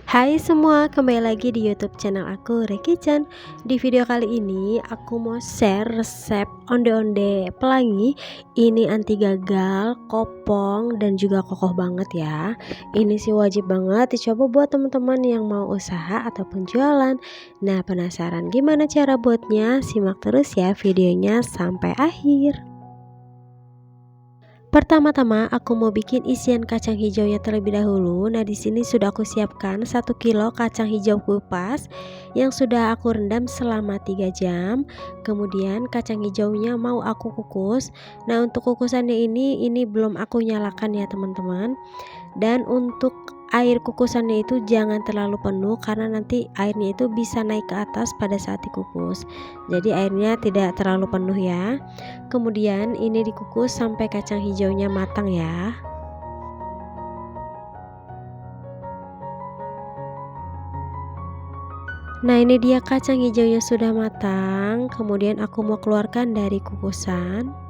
Hai semua, kembali lagi di YouTube channel aku, Rekichan. Di video kali ini aku mau share resep onde-onde pelangi. Ini anti gagal, kopong, dan juga kokoh banget ya. Ini sih wajib banget dicoba buat teman-teman yang mau usaha ataupun jualan. Nah, penasaran gimana cara buatnya? Simak terus ya videonya sampai akhir. Pertama-tama aku mau bikin isian kacang hijaunya terlebih dahulu. Nah, di sini sudah aku siapkan 1 kilo kacang hijau kupas yang sudah aku rendam selama 3 jam. Kemudian kacang hijaunya mau aku kukus. Nah, untuk kukusannya ini belum aku nyalakan ya, teman-teman. Dan untuk air kukusannya itu jangan terlalu penuh karena nanti airnya itu bisa naik ke atas pada saat dikukus. Jadi airnya tidak terlalu penuh ya. Kemudian ini dikukus sampai kacang hijaunya matang ya. Nah, ini dia kacang hijaunya sudah matang. Kemudian aku mau keluarkan dari kukusan.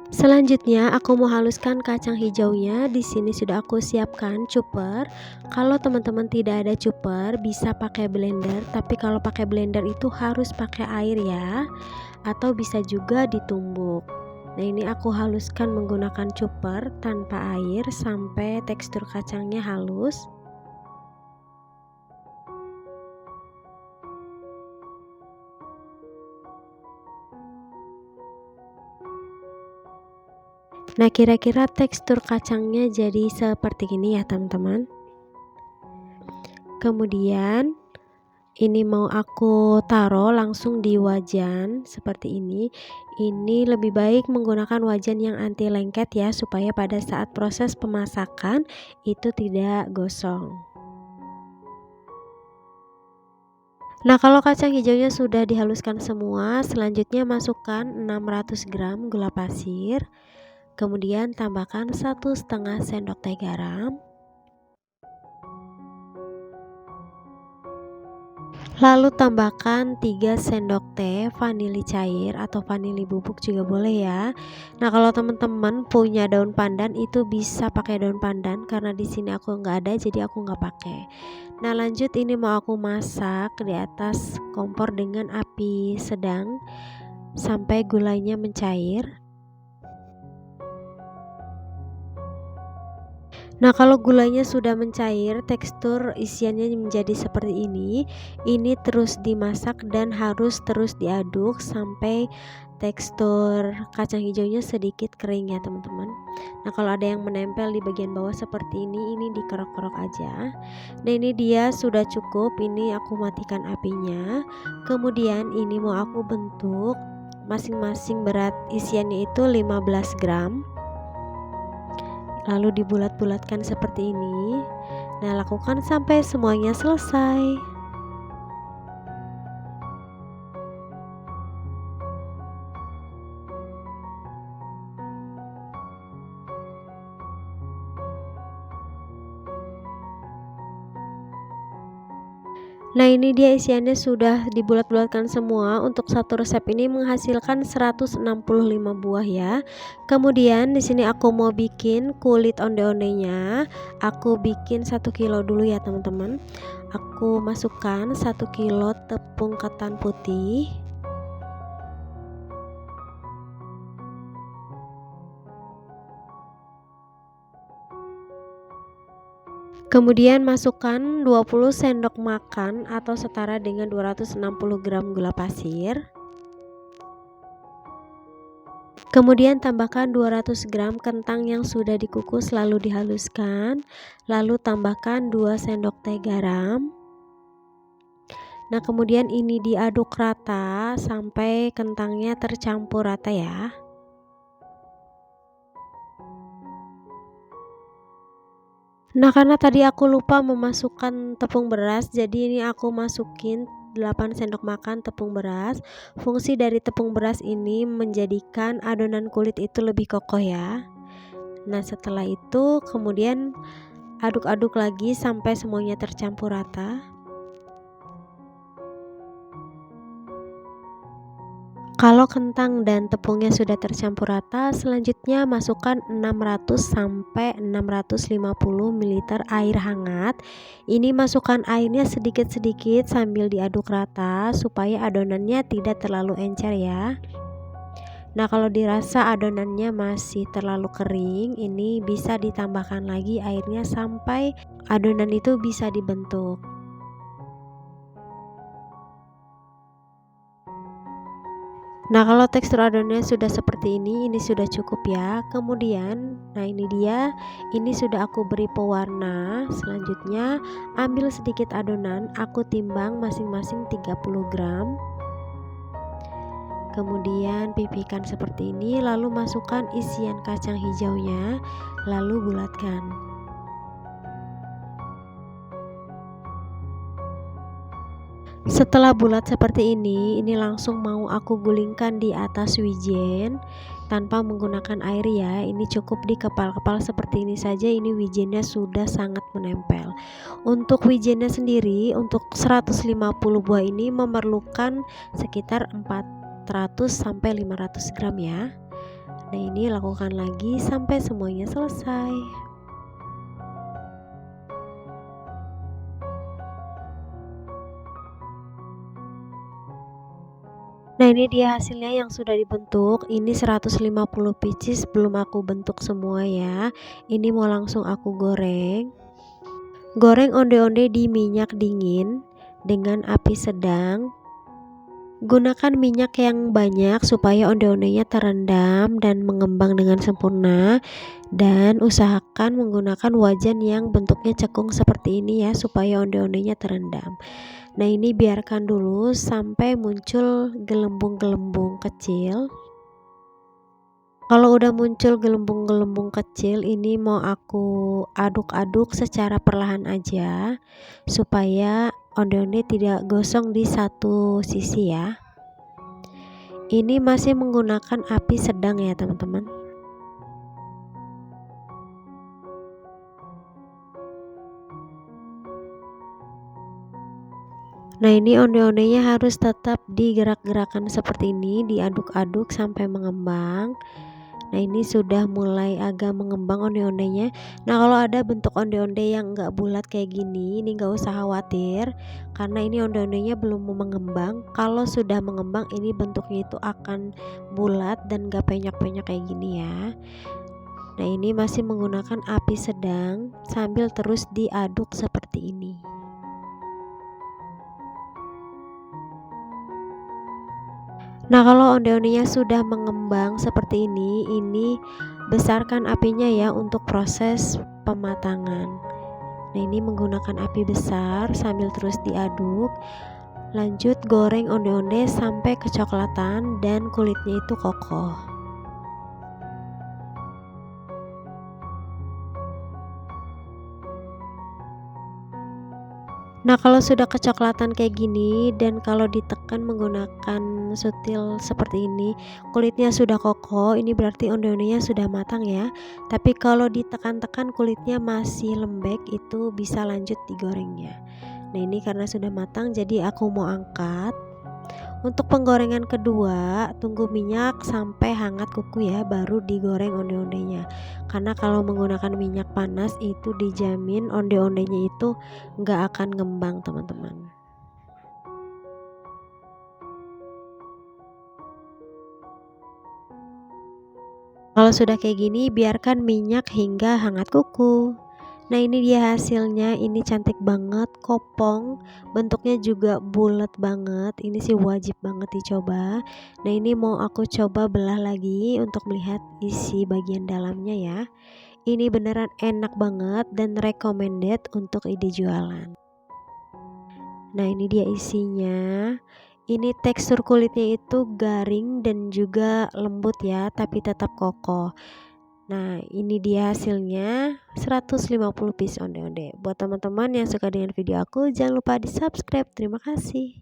Selanjutnya aku mau haluskan kacang hijaunya. Di sini sudah aku siapkan chopper. Kalau teman-teman tidak ada chopper bisa pakai blender, tapi kalau pakai blender itu harus pakai air ya, atau bisa juga ditumbuk. Nah, ini aku haluskan menggunakan chopper tanpa air sampai tekstur kacangnya halus. Nah, kira-kira tekstur kacangnya jadi seperti ini ya, teman-teman. Kemudian ini mau aku taruh langsung di wajan seperti ini. Ini lebih baik menggunakan wajan yang anti lengket ya, supaya pada saat proses pemasakan itu tidak gosong. Nah, kalau kacang hijaunya sudah dihaluskan semua, selanjutnya masukkan 600 gram gula pasir. Kemudian tambahkan 1,5 sendok teh garam. Lalu tambahkan 3 sendok teh vanili cair atau vanili bubuk juga boleh ya. Nah, kalau teman-teman punya daun pandan itu bisa pakai daun pandan, karena di sini aku nggak ada jadi aku nggak pakai. Nah, lanjut ini mau aku masak di atas kompor dengan api sedang sampai gulanya mencair. Nah, kalau gulanya sudah mencair, tekstur isiannya menjadi seperti ini terus dimasak dan harus terus diaduk sampai tekstur kacang hijaunya sedikit kering ya, teman-teman. Nah, kalau ada yang menempel di bagian bawah seperti ini dikerok-kerok aja. Nah, ini dia sudah cukup, ini aku matikan apinya. Kemudian ini mau aku bentuk masing-masing berat isiannya itu 15 gram. Lalu dibulat-bulatkan seperti ini. Nah, lakukan sampai semuanya selesai. Nah, ini dia isiannya sudah dibulat-bulatkan semua. Untuk satu resep ini menghasilkan 165 buah ya. Kemudian di sini aku mau bikin kulit onde-ondenya. Aku bikin 1 kilo dulu ya, teman-teman. Aku masukkan 1 kilo tepung ketan putih. Kemudian masukkan 20 sendok makan atau setara dengan 260 gram gula pasir. Kemudian tambahkan 200 gram kentang yang sudah dikukus lalu dihaluskan. Lalu tambahkan 2 sendok teh garam. Nah, kemudian ini diaduk rata sampai kentangnya tercampur rata ya. Nah, karena tadi aku lupa memasukkan tepung beras, jadi ini aku masukin 8 sendok makan tepung beras. Fungsi dari tepung beras ini menjadikan adonan kulit itu lebih kokoh ya. Nah, setelah itu kemudian aduk-aduk lagi sampai semuanya tercampur rata. Kalau kentang dan tepungnya sudah tercampur rata, selanjutnya masukkan 600 sampai 650 ml air hangat. Ini masukkan airnya sedikit-sedikit sambil diaduk rata supaya adonannya tidak terlalu encer ya. Nah, kalau dirasa adonannya masih terlalu kering, ini bisa ditambahkan lagi airnya sampai adonan itu bisa dibentuk. Nah, kalau tekstur adonannya sudah seperti ini sudah cukup ya. Kemudian, nah ini dia, ini sudah aku beri pewarna. Selanjutnya, ambil sedikit adonan, aku timbang masing-masing 30 gram. Kemudian pipihkan seperti ini, lalu masukkan isian kacang hijaunya, lalu bulatkan. Setelah bulat seperti ini langsung mau aku gulingkan di atas wijen tanpa menggunakan air ya. Ini cukup dikepal-kepal seperti ini saja, ini wijennya sudah sangat menempel. Untuk wijennya sendiri, untuk 150 buah ini memerlukan sekitar 400 sampai 500 gram ya. Nah, ini lakukan lagi sampai semuanya selesai. Nah, ini dia hasilnya yang sudah dibentuk. Ini 150 pieces belum aku bentuk semua ya. Ini mau langsung aku goreng. Goreng onde-onde di minyak dingin dengan api sedang. Gunakan minyak yang banyak supaya onde-ondenya terendam dan mengembang dengan sempurna, dan usahakan menggunakan wajan yang bentuknya cekung seperti ini ya supaya onde-ondenya terendam. Nah, ini biarkan dulu sampai muncul gelembung-gelembung kecil. Kalau udah muncul gelembung-gelembung kecil, ini mau aku aduk-aduk secara perlahan aja supaya onde-onde tidak gosong di satu sisi ya. Ini masih menggunakan api sedang ya teman-teman. Nah, ini onde-ondenya harus tetap digerak-gerakan seperti ini, diaduk-aduk sampai mengembang. Nah, ini sudah mulai agak mengembang onde-ondenya. Nah, kalau ada bentuk onde-onde yang enggak bulat kayak gini, ini enggak usah khawatir karena ini onde-ondenya belum mengembang. Kalau sudah mengembang, ini bentuknya itu akan bulat dan enggak penyok-penyok kayak gini ya. Nah, ini masih menggunakan api sedang sambil terus diaduk seperti ini. Nah, kalau onde-ondenya sudah mengembang seperti ini besarkan apinya ya untuk proses pematangan. Nah, ini menggunakan api besar sambil terus diaduk. Lanjut goreng onde-onde sampai kecoklatan dan kulitnya itu kokoh. Nah, kalau sudah kecoklatan kayak gini dan kalau ditekan menggunakan sutil seperti ini, kulitnya sudah kokoh, ini berarti onde-ondenya sudah matang ya. Tapi kalau ditekan-tekan kulitnya masih lembek, itu bisa lanjut digorengnya. Nah, ini karena sudah matang jadi aku mau angkat. Untuk penggorengan kedua, tunggu minyak sampai hangat kuku ya, baru digoreng onde-ondenya. Karena kalau menggunakan minyak panas itu dijamin onde-ondenya itu nggak akan ngembang teman-teman. Kalau sudah kayak gini, biarkan minyak hingga hangat kuku. Nah, ini dia hasilnya, ini cantik banget, kopong, bentuknya juga bulat banget. Ini sih wajib banget dicoba. Nah, ini mau aku coba belah lagi untuk melihat isi bagian dalamnya ya. Ini beneran enak banget dan recommended untuk ide jualan. Nah, ini dia isinya. Ini tekstur kulitnya itu garing dan juga lembut ya, tapi tetap kokoh. Nah, ini dia hasilnya 150 piece onde-onde. Buat teman-teman yang suka dengan video aku, jangan lupa di subscribe. Terima kasih.